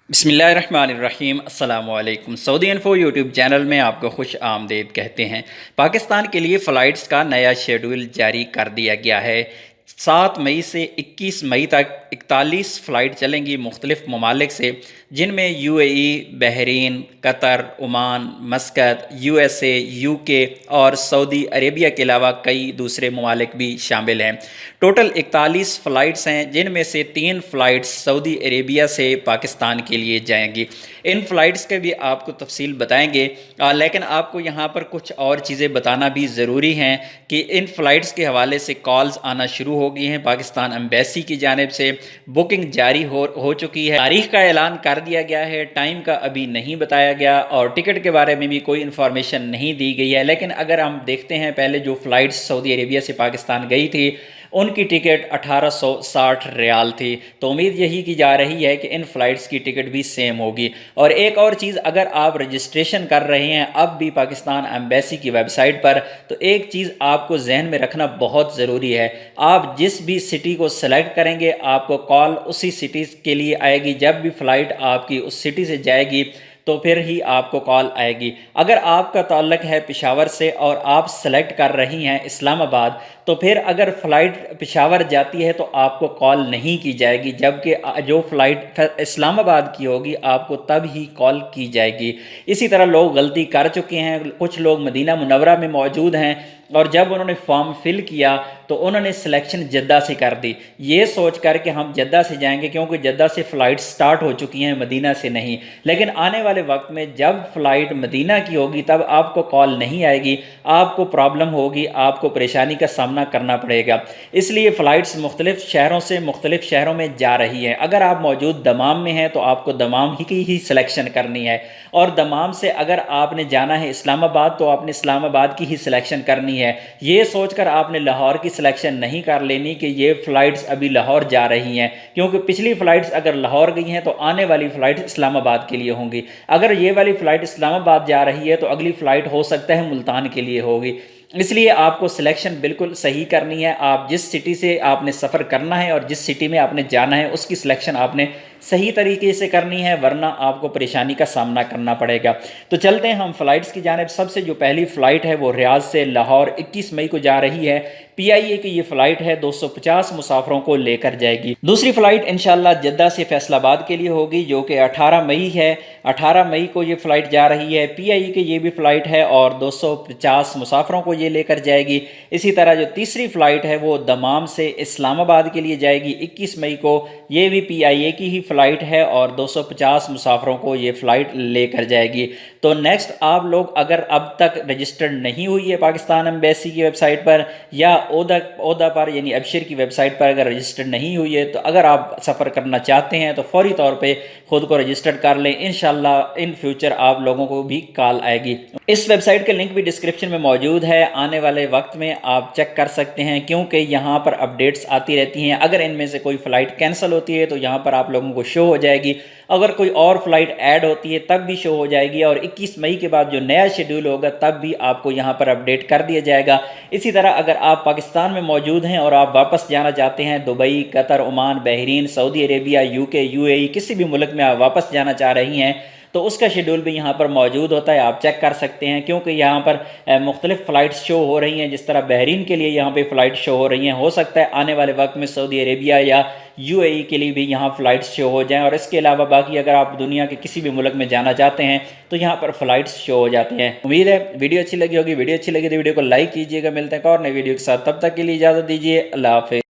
بسم اللہ الرحمن الرحیم۔ السلام علیکم۔ سعودی انفو یوٹیوب چینل میں آپ کو خوش آمدید کہتے ہیں۔ پاکستان کے لیے فلائٹس کا نیا شیڈول جاری کر دیا گیا ہے۔ 7 مئی سے 21 مئی تک 41 فلائٹ چلیں گی مختلف ممالک سے، جن میں you a E, Bahrain, Qatar, Oman, Muscat, U S A, you کے اور سعودی عربیہ کے علاوہ کئی دوسرے ممالک بھی شامل ہیں۔ ٹوٹل 41 فلائٹس ہیں، جن میں سے 3 فلائٹس سعودی عربیہ سے پاکستان کے لیے جائیں گی۔ ان فلائٹس کے بھی آپ کو تفصیل بتائیں گے، لیکن آپ کو یہاں پر کچھ اور چیزیں بتانا بھی ضروری ہیں کہ ان فلائٹس کے حوالے سے کالز آنا شروع ہو گئی ہیں۔ پاکستان ایمبیسی کی جانب سے بکنگ جاری ہو چکی ہے۔ تاریخ کا اعلان کر دیا گیا ہے، ٹائم کا ابھی نہیں بتایا گیا، اور ٹکٹ کے بارے میں بھی کوئی انفارمیشن نہیں دی گئی ہے۔ لیکن اگر ہم دیکھتے ہیں پہلے جو فلائٹس سعودی عربیہ سے پاکستان گئی تھی، ان کی ٹکٹ 1860 ریال تھی، تو امید یہی کی جا رہی ہے کہ ان فلائٹس کی ٹکٹ بھی سیم ہوگی۔ اور ایک اور چیز، اگر آپ رجسٹریشن کر رہے ہیں اب بھی پاکستان ایمبیسی کی ویب سائٹ پر، تو ایک چیز آپ کو ذہن میں رکھنا بہت ضروری ہے۔ آپ جس بھی سٹی کو سلیکٹ کریں گے، آپ کو کال اسی سٹی کے لیے آئے گی۔ جب بھی فلائٹ آپ کی اس سٹی سے جائے گی تو پھر ہی آپ کو کال آئے گی۔ اگر آپ کا تعلق ہے پشاور سے اور آپ سلیکٹ کر رہی ہیں اسلام آباد، تو پھر اگر فلائٹ پشاور جاتی ہے تو آپ کو کال نہیں کی جائے گی، جبکہ جو فلائٹ اسلام آباد کی ہوگی آپ کو تب ہی کال کی جائے گی۔ اسی طرح لوگ غلطی کر چکے ہیں، کچھ لوگ مدینہ منورہ میں موجود ہیں اور جب انہوں نے فارم فل کیا تو انہوں نے سلیکشن جدہ سے کر دی، یہ سوچ کر کہ ہم جدہ سے جائیں گے کیونکہ جدہ سے فلائٹ سٹارٹ ہو چکی ہیں، مدینہ سے نہیں۔ لیکن آنے والے وقت میں جب فلائٹ مدینہ کی ہوگی تب آپ کو کال نہیں آئے گی، آپ کو پرابلم ہوگی، آپ کو پریشانی کا سامنا کرنا پڑے گا۔ اس لیے فلائٹس مختلف شہروں سے مختلف شہروں میں جا رہی ہیں۔ اگر آپ موجود دمام میں ہیں تو آپ کو دمام کی ہی سلیکشن کرنی ہے، اور دمام سے اگر آپ نے جانا ہے اسلام آباد تو آپ نے اسلام آباد کی ہی سلیکشن کرنی ہے۔ یہ سوچ کر آپ نے لاہور کی سلیکشن نہیں کر لینی کہ یہ فلائٹس ابھی لاہور جا رہی ہیں، کیونکہ پچھلی فلائٹس اگر لاہور گئی ہیں تو آنے والی فلائٹس اسلام آباد کے لیے ہوں گی۔ اگر یہ والی فلائٹ اسلام آباد جا رہی ہے تو اگلی فلائٹ ہو سکتا ہے ملتان کے لیے ہوگی۔ اس لیے آپ کو سلیکشن بالکل صحیح کرنی ہے۔ آپ جس سٹی سے آپ نے سفر کرنا ہے اور جس سٹی میں آپ نے جانا ہے اس کی سلیکشن آپ نے صحیح طریقے سے کرنی ہے، ورنہ آپ کو پریشانی کا سامنا کرنا پڑے گا۔ تو چلتے ہیں ہم فلائٹس کی جانب۔ سب سے جو پہلی فلائٹ ہے وہ ریاض سے لاہور 21 مئی کو جا رہی ہے۔ پی آئی اے کی یہ فلائٹ ہے، 250 مسافروں کو لے کر جائے گی۔ دوسری فلائٹ انشاءاللہ جدہ سے فیصل آباد کے لیے ہوگی، جو کہ 18 مئی ہے۔ 18 مئی کو یہ فلائٹ جا رہی ہے، پی آئی اے کی یہ بھی فلائٹ ہے اور 250 مسافروں کو یہ لے کر جائے گی۔ اسی طرح جو تیسری فلائٹ ہے وہ دمام سے اسلام آباد کے لیے جائے گی 21 مئی کو، یہ بھی پی آئی اے کی ہی فلائٹ ہے اور 250 مسافروں کو یہ فلائٹ لے کر جائے گی۔ تو نیکسٹ، آپ لوگ اگر اب تک رجسٹرڈ نہیں ہوئی ہے پاکستان ایمبیسی کی ویب سائٹ پر یا اودا پر یعنی ابشر کی ویب سائٹ پر اگر رجسٹرڈ نہیں ہوئی ہے، تو اگر آپ سفر کرنا چاہتے ہیں تو فوری طور پہ خود کو رجسٹرڈ کر لیں۔ انشاءاللہ ان فیوچر آپ لوگوں کو بھی کال آئے گی۔ اس ویب سائٹ کا لنک بھی ڈسکرپشن میں موجود ہے، آنے والے وقت میں آپ چیک کر سکتے ہیں، کیونکہ یہاں پر اپڈیٹس آتی رہتی ہیں۔ اگر ان میں سے کوئی فلائٹ کینسل ہوتی ہے تو یہاں پر آپ لوگوں کو شو ہو جائے گی، اگر کوئی اور فلائٹ ایڈ ہوتی ہے تب بھی شو ہو جائے گی، اور 21 مئی کے بعد جو نیا شیڈول ہوگا تب بھی آپ کو یہاں پر اپڈیٹ کر دیا جائے گا۔ اسی طرح اگر آپ پاکستان میں موجود ہیں اور آپ واپس جانا چاہتے ہیں، Dubai, Qatar, Oman, Bahrain, Saudi Arabia, you کے، یو اے ای، کسی بھی ملک میں آپ واپس جانا چاہ رہی ہیں تو اس کا شیڈول بھی یہاں پر موجود ہوتا ہے، آپ چیک کر سکتے ہیں، کیونکہ یہاں پر مختلف فلائٹس شو ہو رہی ہیں۔ جس طرح بحرین کے لیے یہاں پہ فلائٹ شو ہو رہی ہیں، ہو سکتا ہے آنے والے وقت میں سعودی عربیہ یا یو اے ای کے لیے بھی یہاں فلائٹس شو ہو جائیں، اور اس کے علاوہ باقی اگر آپ دنیا کے کسی بھی ملک میں جانا چاہتے ہیں تو یہاں پر فلائٹس شو ہو جاتے ہیں۔ امید ہے ویڈیو اچھی لگی ہوگی۔ ویڈیو اچھی لگی تو ویڈیو کو لائک کیجیے گا۔ ملتے ہیں ایک اور نئی ویڈیو کے ساتھ، تب تک کے لیے اجازت دیجیے، اللہ حافظ۔